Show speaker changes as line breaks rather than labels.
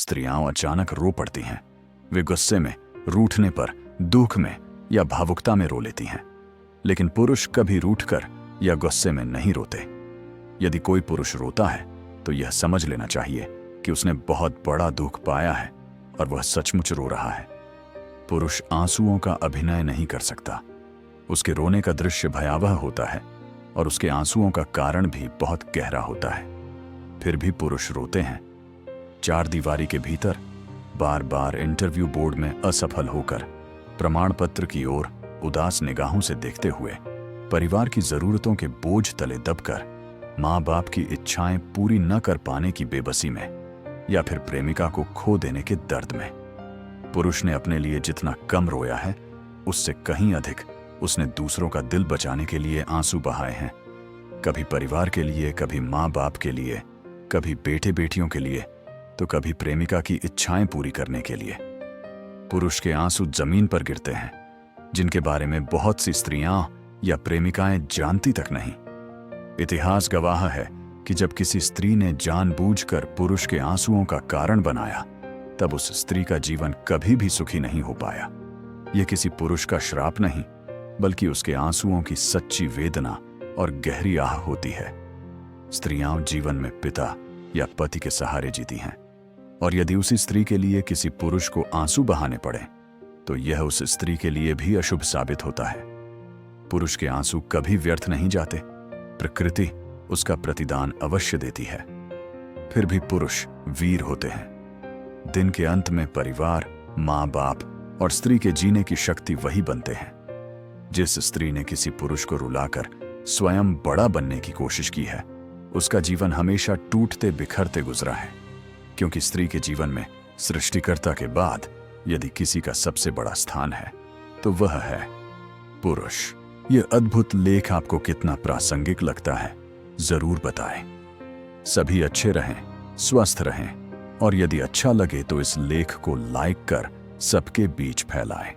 स्त्रियां अचानक रो पड़ती हैं। वे गुस्से में, रूठने पर, दुख में या भावुकता में रो लेती हैं। लेकिन पुरुष कभी रूठकर या गुस्से में नहीं रोते। यदि कोई पुरुष रोता है तो यह समझ लेना चाहिए कि उसने बहुत बड़ा दुख पाया है और वह सचमुच रो रहा है। पुरुष आंसुओं का अभिनय नहीं कर सकता। उसके रोने का दृश्य भयावह होता है और उसके आंसुओं का कारण भी बहुत गहरा होता है। फिर भी पुरुष रोते हैं। चार दीवारी के भीतर बार बार इंटरव्यू बोर्ड में असफल होकर, प्रमाण पत्र की ओर उदास निगाहों से देखते हुए, परिवार की जरूरतों के बोझ तले दबकर, माँ बाप की इच्छाएं पूरी न कर पाने की बेबसी में, या फिर प्रेमिका को खो देने के दर्द में। पुरुष ने अपने लिए जितना कम रोया है, उससे कहीं अधिक उसने दूसरों का दिल बचाने के लिए आंसू बहाए हैं। कभी परिवार के लिए, कभी माँ बाप के लिए, कभी बेटे बेटियों के लिए, तो कभी प्रेमिका की इच्छाएं पूरी करने के लिए। पुरुष के आंसू जमीन पर गिरते हैं, जिनके बारे में बहुत सी स्त्रियां या प्रेमिकाएं जानती तक नहीं। इतिहास गवाह है कि जब किसी स्त्री ने जानबूझकर पुरुष के आंसुओं का कारण बनाया, तब उस स्त्री का जीवन कभी भी सुखी नहीं हो पाया। यह किसी पुरुष का श्राप नहीं, बल्कि उसके आंसुओं की सच्ची वेदना और गहरी आह होती है। स्त्रियां जीवन में पिता या पति के सहारे जीती हैं, और यदि उसी स्त्री के लिए किसी पुरुष को आंसू बहाने पड़े, तो यह उस स्त्री के लिए भी अशुभ साबित होता है। पुरुष के आंसू कभी व्यर्थ नहीं जाते। प्रकृति उसका प्रतिदान अवश्य देती है। फिर भी पुरुष वीर होते हैं। दिन के अंत में परिवार, माँ बाप और स्त्री के जीने की शक्ति वही बनते हैं। जिस स्त्री ने किसी पुरुष को रुलाकर स्वयं बड़ा बनने की कोशिश की है, उसका जीवन हमेशा टूटते बिखरते गुजरा है। क्योंकि स्त्री के जीवन में सृष्टिकर्ता के बाद यदि किसी का सबसे बड़ा स्थान है, तो वह है पुरुष। यह अद्भुत लेख आपको कितना प्रासंगिक लगता है, जरूर बताएं। सभी अच्छे रहें, स्वस्थ रहें, और यदि अच्छा लगे तो इस लेख को लाइक कर सबके बीच फैलाएं।